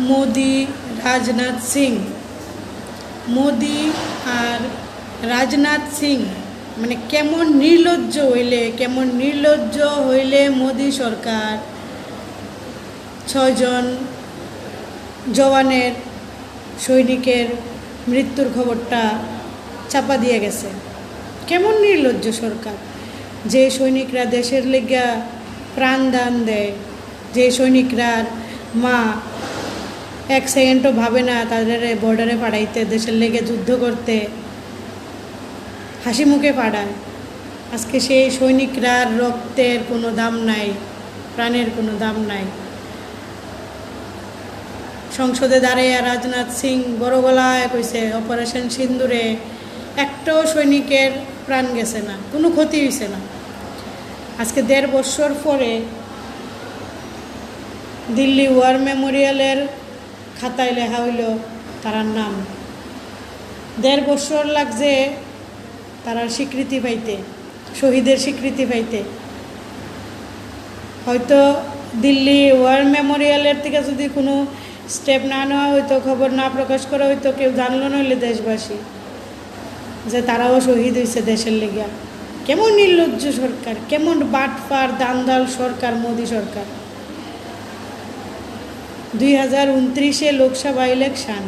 মোদি রাজনাথ সিং। মোদি আর রাজনাথ সিং মানে কেমন নির্লজ্জ হইলে মোদি সরকার 6 জন জওয়ানের সৈনিকের মৃত্যুর খবরটা চাপা দিয়ে গেছে। কেমন নির্লজ্জ সরকার, যে সৈনিকরা দেশের লেগা প্রাণ দান দেয়, যে সৈনিকরা মা 1 সেকেন্ডও ভাবে না তাদের বর্ডারে পাঠাইতে, দেশের লেগে যুদ্ধ করতে, হাসি মুখে পাঠায়। আজকে সেই সৈনিকরা রক্তের কোনো দাম নাই, প্রাণের কোনো দাম নাই। সংসদে দাঁড়াইয়া রাজনাথ সিং বড় গলায় কইছে অপারেশন সিন্দুরে একটাও সৈনিকের প্রাণ গেছে না, কোনো ক্ষতি হয়েছে না। আজকে 1.5 বছর পরে দিল্লি ওয়ার মেমোরিয়ালের খাতায় লেখা হইল তারার নাম। 1.5 বছর লাগছে তারার স্বীকৃতি পাইতে, শহীদের স্বীকৃতি পাইতে। হয়তো দিল্লি ওয়ার মেমোরিয়ালের থেকে যদি কোনো স্টেপ না নেওয়া হইতো, খবর না প্রকাশ করা হইতো, কেউ জানলো নইলে দেশবাসী যে তারাও শহীদ হয়েছে দেশের লেগিয়া। কেমন নির্লজ্জ সরকার, কেমন বাটপার দান্দাল সরকার মোদি সরকার। 2029 লোকসভা ইলেকশন।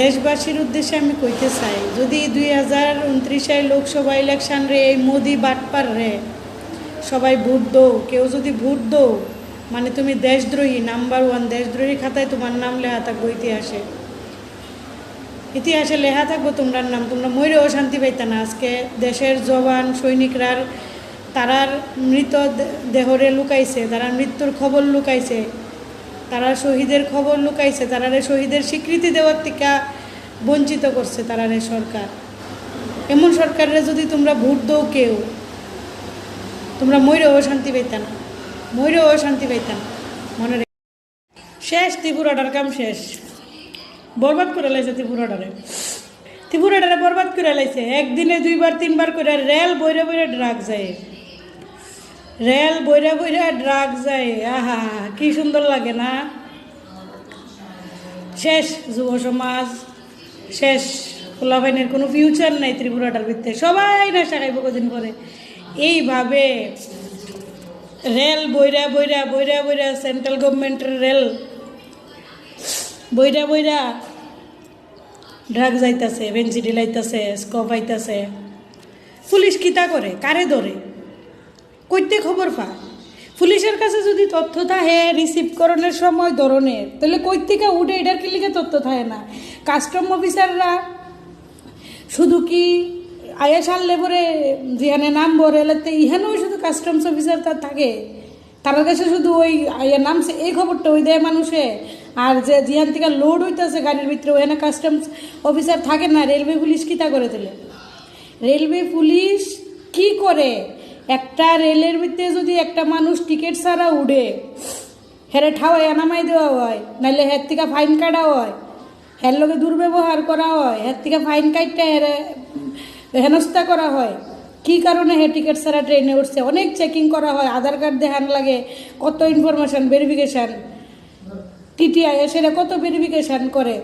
দেশবাসীর উদ্দেশ্যে আমি কইতে চাই, যদি 2029 লোকসভা ইলেকশন রে এই মোদি বাটপার রে সবাই ভোট দো, কেউ যদি ভোট দো মানে তুমি দেশদ্রোহী, নাম্বার 1 দেশদ্রোহী খাতায় তোমার নাম লেখা থাকবো ইতিহাসে লেখা থাকবো তোমার নাম। তোমরা মরেও শান্তি পাইতা না। আজকে দেশের জওয়ান সৈনিকরার তারার মৃত দেহরে লুকাইছে, তারা মৃত্যুর খবর লুকাইছে, তারা শহীদের খবর লুকাইছে, তারারে শহীদের স্বীকৃতি দেওয়ার থেকে বঞ্চিত করছে তারারে সরকার। এমন সরকারের যদি তোমরা ভোট দাও কেউ, তোমরা মরেও শান্তি পাইতা না, মনে রেখে। শেষ, ত্রিপুরাটার কাম শেষ, বরবাদ করে লাইছে ত্রিপুরাটারে বরবাদ করে লাইছে। একদিনে 2বার 3বার করে রেল বইরা ড্রাগ যায়, আহা কি সুন্দর লাগে না। শেষ যুব সমাজ, শেষ পোলাপাইনের কোনো ফিউচার নাই ত্রিপুরাটার ভিতরে, সবাই নেশা খাইব কদিন পরে। এইভাবে রেল বইরা সেন্ট্রাল গভর্নমেন্টের রেল বইরা ড্রাগ যাইতাছে, বেঞ্চি লাইতাছে, স্কপ আইতাছে। পুলিশ কিতা করে, কারে ধরে, কইতে খবর পায়? পুলিশের কাছে যদি তথ্য থাকে রিসিভ করণের সময় ধরনের, তাহলে কই থেকে উঠে এটার কি লিখে তথ্য থাকে না? কাস্টম অফিসাররা শুধু কি আয়াসাল লেবরে যেখানে নাম রেলেতে ইহানেও শুধু কাস্টমস অফিসার তার থাকে, তার কাছে শুধু ওই নামছে এই খবরটা ওই দেয় মানুষে। আর যে যেখান থেকে লোড হইতেছে গাড়ির ভিতরে ওখানে কাস্টমস অফিসার থাকে না। রেলওয়ে পুলিশ কিতা করে দিলে? রেলওয়ে পুলিশ কি করে? একটা রেলের ভিতরে যদি একটা মানুষ টিকিট ছাড়া উঠে, হেরে ঠাওয়াই নামাই দেওয়া হয়, নাহলে হের থেকে ফাইন কাটা হয়, হের লোকে দুর্ব্যবহার করা হয়, হের থেকে ফাইন কাটতে হেরে হেনস্থা করা হয়। কি কারণে হে টিকিট ছাড়া ট্রেনে উঠছে? অনেক চেকিং করা হয়, আধার কার্ড দেখান লাগে, কত ইনফরমেশান ভেরিফিকেশান, টিটিআই সেটা কত ভেরিফিকেশান করে।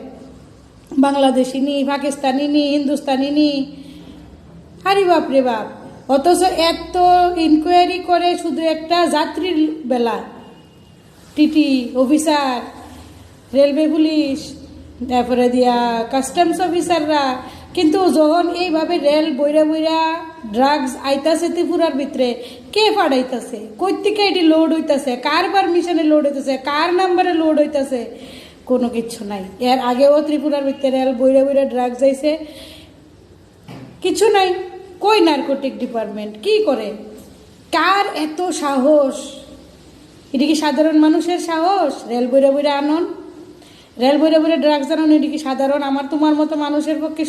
বাংলাদেশি নি, পাকিস্তানি নি, হিন্দুস্তানি নি, আরে বাপ রে বাপ। অথচ এত ইনকোয়ারি করে শুধু একটা যাত্রীর বেলা, টিটি অফিসার, রেলওয়ে পুলিশ, তারপরে দিয়া কাস্টমস অফিসাররা। কিন্তু যখন এইভাবে রেল বইরা ড্রাগস আইতাছে ত্রিপুরার ভিতরে, কে পাঠাইতেছে, কই থেকে এটি লোড হইতেছে, কার পারমিশনে লোড হইতেছে, কার নাম্বারে লোড হইতেছে, কোনো কিচ্ছু নাই। এর আগেও ত্রিপুরার ভিতরে রেল বইরা ড্রাগস আইছে, কিছু নাই। কই নার্কোটিক ডিপার্টমেন্ট কি করে? কার এত সাহস? এটি কি সাধারণ মানুষের সাহস? রেল বইরা আনন, রেল বইরা ড্রাগস আনন, এটি কি সাধারণ আমার তোমার মতো মানুষের পক্ষে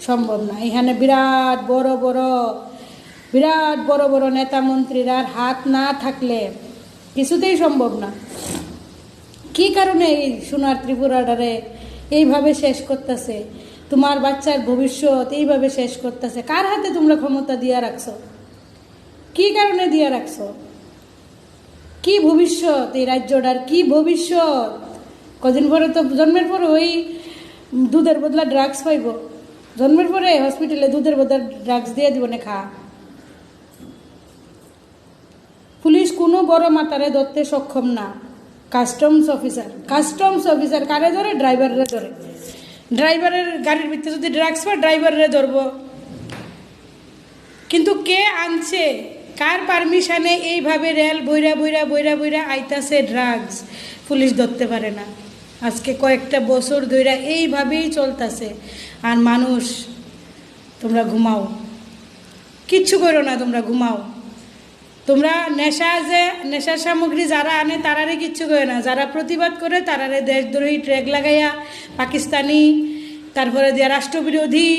সম্ভব না। এখানে বিরাট বড় নেতা মন্ত্রীরা হাত না থাকলে কিছুতেই সম্ভব না। কি কারণে এই সোনার ত্রিপুরাটারে এইভাবে শেষ করতেছে? তোমার বাচ্চার ভবিষ্যৎ এইভাবে শেষ করতেছে। কার হাতে তোমরা ক্ষমতা দিয়া রাখছো? কি কারণে দিয়া রাখছো? কি ভবিষ্যৎ এই রাজ্যটার, কি ভবিষ্যৎ? কদিন পরে তো জন্মের পরে ওই দুধের বদলা ড্রাগস পাইব, জন্মের পরে হসপিটালে দুধের বদলা ড্রাগস দিয়ে দিব না খা। পুলিশ কোনো বড় মাতারে ধরতে সক্ষম না। কাস্টমস অফিসার কারে ধরে? ড্রাইভাররে ধরে। ড্রাইভারের গাড়ির ভিতরে যদি ড্রাগস পায় ড্রাইভাররে ধরবো, কিন্তু কে আনছে, কার পারমিশনে এইভাবে রেল বইরা বইরা বইরা বইরা আইতাছে ড্রাগস, পুলিশ ধরতে পারে না। আজকে কয়েকটা বছর ধইরা এইভাবেই চলতেছে। আর মানুষ, তোমরা ঘুমাও, কিচ্ছু করো না, তোমরা ঘুমাও। তোমরা নেশার সামগ্রী যারা আনে তারারে কিচ্ছু করে না, যারা প্রতিবাদ করে তারারে দেশদ্রোহী ট্র্যাগ লাগাইয়া পাকিস্তানি, তারপরে দিয়া রাষ্ট্রবিরোধী,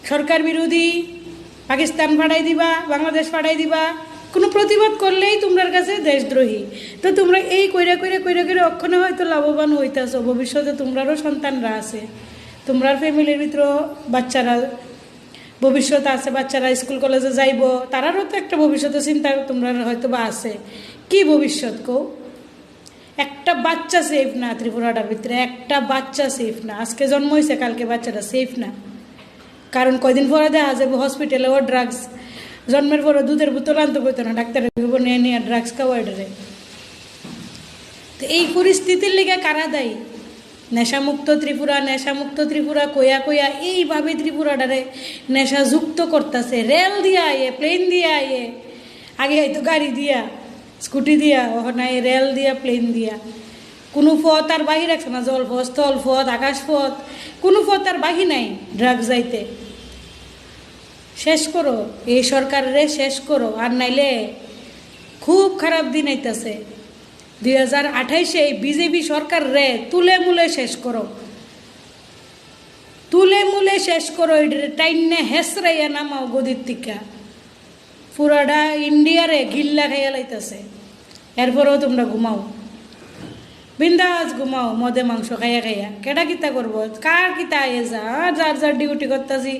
সরকার বিরোধী, পাকিস্তান ফাড়াই দিবা, বাংলাদেশ ফাড়াই দিবা। কোনো প্রতিবাদ করলেই তোমার কাছে দেশদ্রোহী। তো তোমরা এই কইরা কইরা কইরা কইরা অক্ষণে হয়তো লাভবান হইতেছো, ভবিষ্যতে তোমরারও সন্তানরা আছে, তোমরার ফ্যামিলির ভিতরেও বাচ্চারা ভবিষ্যৎ আছে, বাচ্চারা স্কুল কলেজে যাইব, তারারও তো একটা ভবিষ্যতে চিন্তা তোমরা হয়তো বা আছে। কি ভবিষ্যৎ কো? একটা বাচ্চা সেফ না ত্রিপুরাটার ভিতরে, একটা বাচ্চা সেফ না। আজকে জন্ম হয়েছে, কালকে বাচ্চাটা সেফ না। কারণ কয়দিন পরে দেখা যাবে হসপিটালে ও ড্রাগস, জন্মের পরে দুধের বোতল আনতে পারতো না, ডাক্তারের নিয়ে নিয়ে ড্রাগস খাওয়া এটারে। তো এই পরিস্থিতির লিগে কারা দায়ী? নেশামুক্ত ত্রিপুরা কইয়া কইয়া এইভাবে ত্রিপুরাটারে নেশাযুক্ত করতেছে। রেল দিয়া আইয়ে, প্লেন দিয়া আইয়ে, আগে হয়তো গাড়ি দিয়া, স্কুটি দিয়া, ওখানে রেল দিয়া, প্লেন দিয়া। কোনো পথ আর বাহি রাখছে না, জলপথ, স্থলপথ, আকাশপথ, কোনো পথ আর বাহি নাই ড্রাগস যাইতে। শেষ করো এই সরকারের, শেষ করো, আর নাইলে খুব খারাপ দিন আইতাছে। 2028 এই বিজেপি সরকার রে তুলে মুলে শেষ করো, তুলে মুলে শেষ করো। এটারে টাইনে হেসরাইয়া নামাও গদির টিকা, পুরাটা ইন্ডিয়ারে গিল্লা খাইয়া লাইতেছে। এরপরেও তোমরা ঘুমাও, বিন্দাস ঘুমাও, মদে মাংস খাইয়া খাইয়া। কেটা কিতা করবো, কার কিতা আয়ে যা, যার যার ডিউটি করতেছি,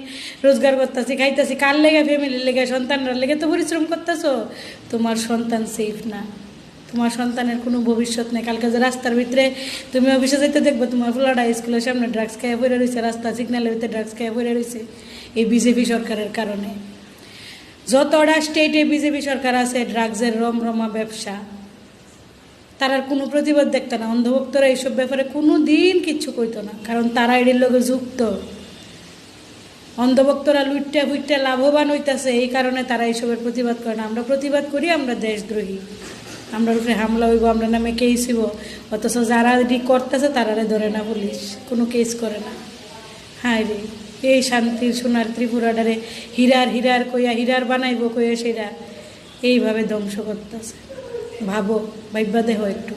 রোজগার করতেছি, খাইতেছি, কার লেগে, ফ্যামিলির লেগে, সন্তানরা লেগে তো পরিশ্রম করতেছো। তোমার সন্তান সেফ না, তোমার সন্তানের কোনো ভবিষ্যৎ নেই। কালকে যে রাস্তার ভিতরে তুমি অফিসে যেতে দেখবো, তোমার ফুলাটা স্কুলের সামনে ড্রাগস খাইয়া পড়ে রয়েছে, রাস্তা সিগন্যালের ভিতরে ড্রাগস খাইয়া পড়ে রয়েছে, এই বিজেপি সরকারের কারণে। যতটা স্টেটে বিজেপি সরকার আছে, ড্রাগসের রমরমা ব্যবসা, তারার কোনো প্রতিবাদ দেখতো না। অন্ধভক্তরা এইসব ব্যাপারে কোনো দিন কিচ্ছু কইতো না, কারণ তারা এটির লোকে যুক্ত। অন্ধভক্তরা লুইটটা ফুইটটা লাভবান হইতেছে, এই কারণে তারা এইসবের প্রতিবাদ করে না। আমরা প্রতিবাদ করি, আমরা দেশদ্রোহী, আমরা উপরে হামলা হইব, আমরা নামে কেস হইব, অথচ যারা এটি করতেছে তারারে ধরে না পুলিশ, কোনো কেস করে না। হায় রে, এই শান্তির সোনার ত্রিপুরাটারে হিরার কইয়া হিরার বানাইব কইয়া সেরা এইভাবে ধ্বংস করতেছে। ভাবো, ভাইবা দেহ একটু,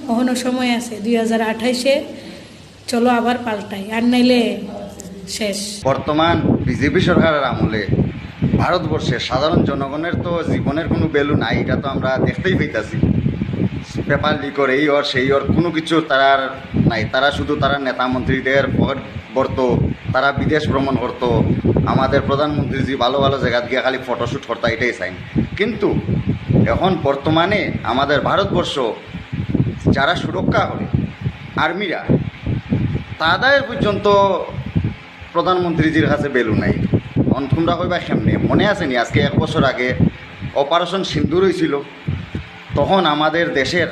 এখনও সময় আছে। 2028-এ চলো আবার পাল্টাই, আর নাইলে শেষ। বর্তমান বিজেপি সরকারের আমলে ভারতবর্ষের সাধারণ জনগণের তো জীবনের কোনো ভ্যালু নাই, এটা তো আমরা দেখতেই পাইতাছি। পেপার লিকর এই ওর সেই ওর কোনো কিছু তারার নাই। তারা শুধু তারা নেতা মন্ত্রীদের পকেট ভরতো, তারা বিদেশ ভ্রমণ করতো, আমাদের প্রধানমন্ত্রী যে ভালো ভালো জায়গা গিয়ে খালি ফটোশ্যুট করতো, এটাই চাই। কিন্তু এখন বর্তমানে আমাদের ভারতবর্ষ যারা সুরক্ষা করে আর্মিরা, তাদের পর্যন্ত প্রধানমন্ত্রীজির কাছে ভ্যালু নাই। তোমরা কইবা কেমনে? মনে আছে নি আজকে 1 বছর আগে অপারেশন সিন্দুর হয়েছিল, তখন আমাদের দেশের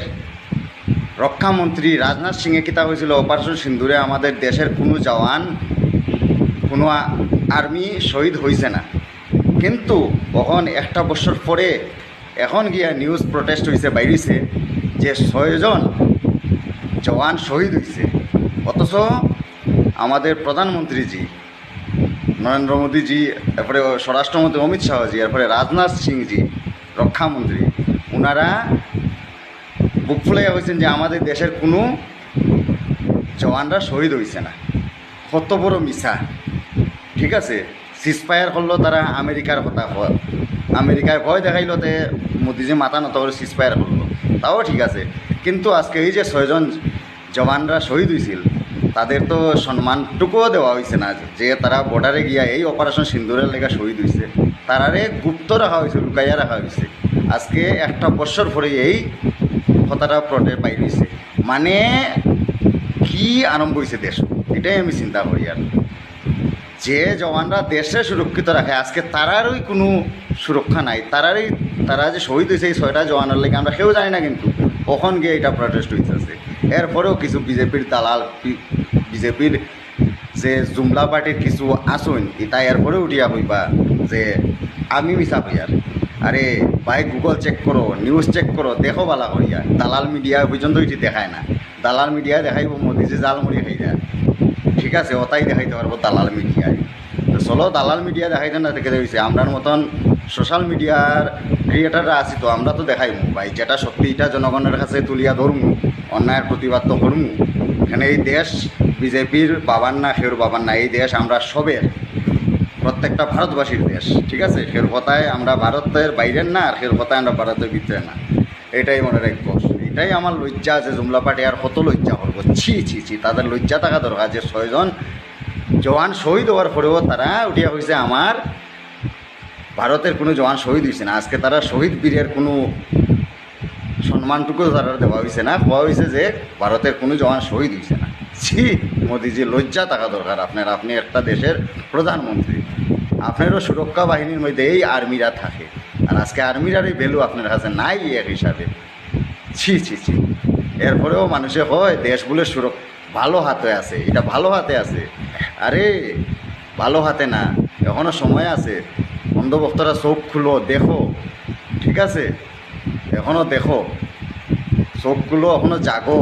রক্ষামন্ত্রী রাজনাথ সিংয়ে কিতা হয়েছিল, অপারেশন সিন্দুরে আমাদের দেশের কোনো জওয়ান, কোনো আর্মি শহীদ হয়েছে না। কিন্তু তখন 1 বছর পরে এখন গিয়া নিউজ প্রোটেস্ট হয়েছে, বাইরেছে যে 6 জন জওয়ান শহীদ হয়েছে। অথচ আমাদের প্রধানমন্ত্রীজি নরেন্দ্র মোদীজি, এরপরে স্বরাষ্ট্রমন্ত্রী অমিত শাহজি, এরপরে রাজনাথ সিংজি রক্ষামন্ত্রী, ওনারা বুক ফুলাইয়া হয়েছেন যে আমাদের দেশের কোনো জওয়ানরা শহীদ হয়েছে না। কত বড় মিছা, ঠিক আছে। সিজফায়ার করলো তারা আমেরিকার কথা, আমেরিকায় ভয় দেখাইলো, তে মোদিজি মাথা নত করে সিজফায়ার করলো, তাও ঠিক আছে। কিন্তু আজকে এই যে 6 জন জওয়ানরা শহীদ হয়েছিল, তাদের তো সম্মানটুকুও দেওয়া হয়েছে না, যে তারা বর্ডারে গিয়া এই অপারেশন সিন্দুরের লেগে শহীদ হয়েছে। তারারে গুপ্ত রাখা হয়েছে, লুকাইয়া রাখা হয়েছে। আজকে একটা বছর পরে এই কথাটা প্রটের বাইরেছে মানে কি আরম্ভ হয়েছে দেশ, এটাই আমি চিন্তা করি। আর যে জওয়ানরা দেশে সুরক্ষিত রাখে আজকে তারারই কোনো সুরক্ষা নাই, তারা যে শহীদ হয়েছে এই 6টা জওয়ানের লেগে আমরা কেউ জানি না, কিন্তু কখন গিয়ে এটা প্রটেস্ট হইতেছে। এরপরেও কিছু বিজেপির দালাল, বিজেপির যে জুমলা পার্টির কিছু আসুন এটা এরপরে উঠিয়া হইবা যে আমি মিছা হইয়ার। আরে ভাই গুগল চেক করো, নিউজ চেক করো, দেখো বালা করিয়া। দালাল মিডিয়া পর্যন্ত এটি দেখায় না, দালাল মিডিয়া দেখাইব মোদি যে জাল মুড়ি খাই যায়, ঠিক আছে, ওটাই দেখাইতে পারবো দালাল মিডিয়ায়। তো চলো দালাল মিডিয়া দেখাইতে না দেখে হয়েছে, আমরার মতন সোশ্যাল মিডিয়ার ক্রিয়েটাররা আছি তো আমরা তো দেখাইমু ভাই যেটা সত্যি, এটা জনগণের কাছে তুলিয়া ধরমু, অন্যায়ের প্রতিবাদ তো করমু। এখানে এই দেশ বিজেপির বাবার না, খেউর বাবার না, এই দেশ আমরা সবের, প্রত্যেকটা ভারতবাসীর দেশ, ঠিক আছে। খের কথায় আমরা ভারতের বাইরের না, আর খের কথায় আমরা ভারতের ভিতরে না, এটাই মনে রাখবো। এটাই আমার লজ্জা আছে, জুমলা পার্টি আর কত লজ্জা করবো, ছি ছি ছি, তাদের লজ্জা থাকা দরকার যে 6 জন জওয়ান শহীদ হওয়ার পরেও তারা উঠিয়া হয়েছে আমার ভারতের কোনো জওয়ান শহীদ হয়েছে না। আজকে তারা শহীদ বীরের কোনো সম্মানটুকু তারা দেওয়া হয়েছে না, হওয়া হয়েছে যে ভারতের কোনো জওয়ান শহীদ হয়েছে না। ছি মোদিজি, লজ্জা থাকা দরকার আপনার, আপনি একটা দেশের প্রধানমন্ত্রী, আপনারও সুরক্ষা বাহিনীর মধ্যে এই আর্মিরা থাকে, আর আজকে আর্মিরারই ভ্যালু আপনার কাছে নাই এক হিসাবে। ছি ছি ছি। এরপরেও মানুষে হয় দেশগুলো ভালো হাতে আছে, এটা ভালো হাতে আছে। আরে ভালো হাতে না, এখনও সময় আছে, অন্ধভক্তরা চোখ খুলো, দেখো, ঠিক আছে, এখনও দেখো, চোখ খুলো, এখনও জাগো।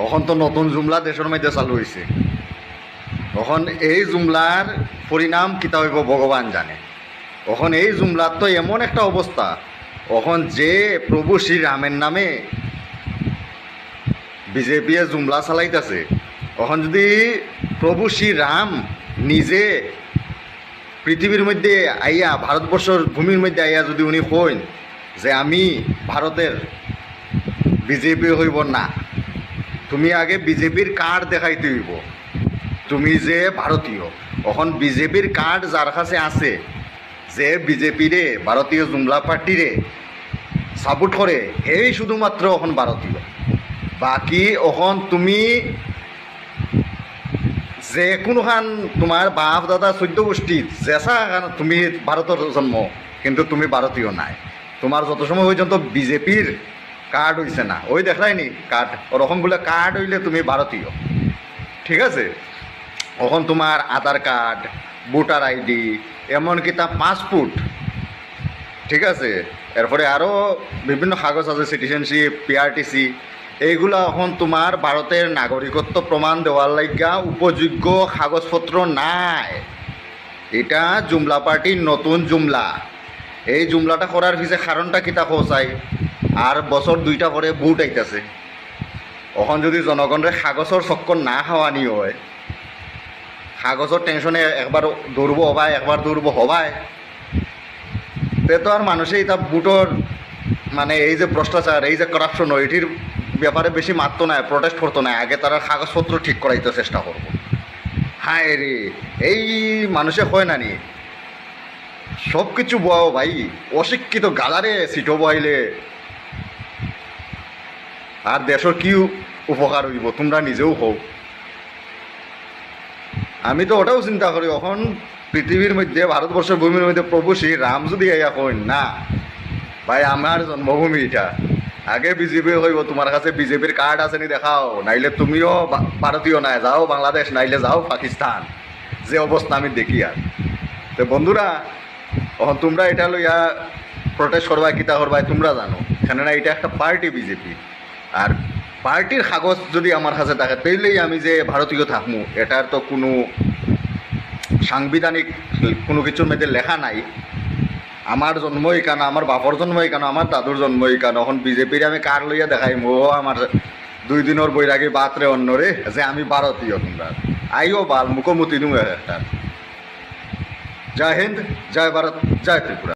এখন তো নতুন জুমলা দেশের মধ্যে চালু হয়েছে, তখন এই জুমলার পরিণাম কিতা হইব ভগবান জানে। এখন এই জুমলার তো এমন একটা অবস্থা, এখন যে প্রভু শ্রীরামের নামে বিজেপি জুমলা চালাইতেছে, এখন যদি প্রভু শ্রীরাম নিজে পৃথিবীর মধ্যে আইয়া, ভারতবর্ষের ভূমির মধ্যে আইয়া যদি উনি কইন যে আমি ভারতের, বিজেপি হইব না, তুমি আগে বিজেপির কার্ড দেখাইতে হইব তুমি যে ভারতীয়। এখন বিজেপির কার্ড যার কাছে আছে, যে বিজেপিরে, ভারতীয় জুমলা পার্টিরে সাপোর্ট করে, এই শুধুমাত্র এখন ভারতীয়। বাকি এখন তুমি যে কোনোখান তোমার বাপ দাদা 14 গোষ্ঠী যেসা তুমি ভারতের জন্ম, কিন্তু তুমি ভারতীয় নাই। তোমার যত সময় পর্যন্ত বিজেপির কার্ড হইছে না, ওই দেখায়নি কার্ড, ওরকম বলে কার্ড হইলে তুমি ভারতীয়, ঠিক আছে। এখন তোমার আধার কার্ড, ভোটার আইডি, এমনকি তা পাসপোর্ট, ঠিক আছে, এরপরে আরও বিভিন্ন কাগজ আছে, সিটিজেনশিপ, পিআরটিসি, এইগুলো এখন তোমার ভারতের নাগরিকত্ব প্রমাণ দেওয়ার লাগিয়া উপযোগ্য কাগজপত্র নাই। এটা জুমলা পার্টির নতুন জুমলা। এই জুমলাটা করার পিছিয়ে কারণটা কিতা খোঁচাই, আর বছর 2টা পরে ভোট আইতেছে। এখন যদি জনগণের কাগজের চক্কর না খাওয়ানি হয়, কাগজের টেনশনে একবার দৌড়ব হবায়, একবার দৌড়ব হবায়, তে তো আর মানুষে এটা ভোটর মানে এই যে ভ্রষ্টাচার, এই যে করাপশন, এটির ব্যাপারে বেশি মারতো না, প্রটেস্ট করতো না, আগে তারা কাগজপত্র ঠিক করাইতে চেষ্টা করব। হায় রে, এই মানুষে হয় না নি সব কিছু বও ভাই, অশিক্ষিত গালারে সিটো বইলে আর দেশের কি উপকার হইব তোমরা নিজেও হও। আমি তো ওটাও চিন্তা করি, এখন পৃথিবীর মধ্যে, ভারতবর্ষের ভূমির মধ্যে প্রভু শ্রী রাম যদি আইয়া কইন না, ভাই আমার জন্মভূমি এটা, আগে বিজেপি হইব, তোমার কাছে বিজেপির কার্ড আছে নি দেখাও, নাইলে তুমিও ভারতীয় নাই, যাও বাংলাদেশ, নাইলে যাও পাকিস্তান, যে অবস্থা আমি দেখি। আর তো বন্ধুরা, এখন তোমরা এটা লইয়া প্রটেস্ট করবাই, কিতা করবাই তোমরা জানো, কেননা এটা একটা পার্টি বিজেপি, আর পার্টির কাগজ যদি আমার কাছে থাকে তাইলেই আমি যে ভারতীয় থাকমু, এটার তো কোনো সাংবিধানিক কোনো কিছুর মধ্যে লেখা নাই। আমার জন্মই কেন, আমার বাপর জন্মই কেন, আমার দাদুর জন্মই কেন, এখন বিজেপির আমি কার লইয়া দেখাইম, ও আমার 2 দিনের বৈরাগী বাতরে অন্যরে যে আমি ভারতীয়, তোমরা আইও বাল মুখোমুখি দিও একটা। জয় হিন্দ, জয় ভারত, জয় ত্রিপুরা।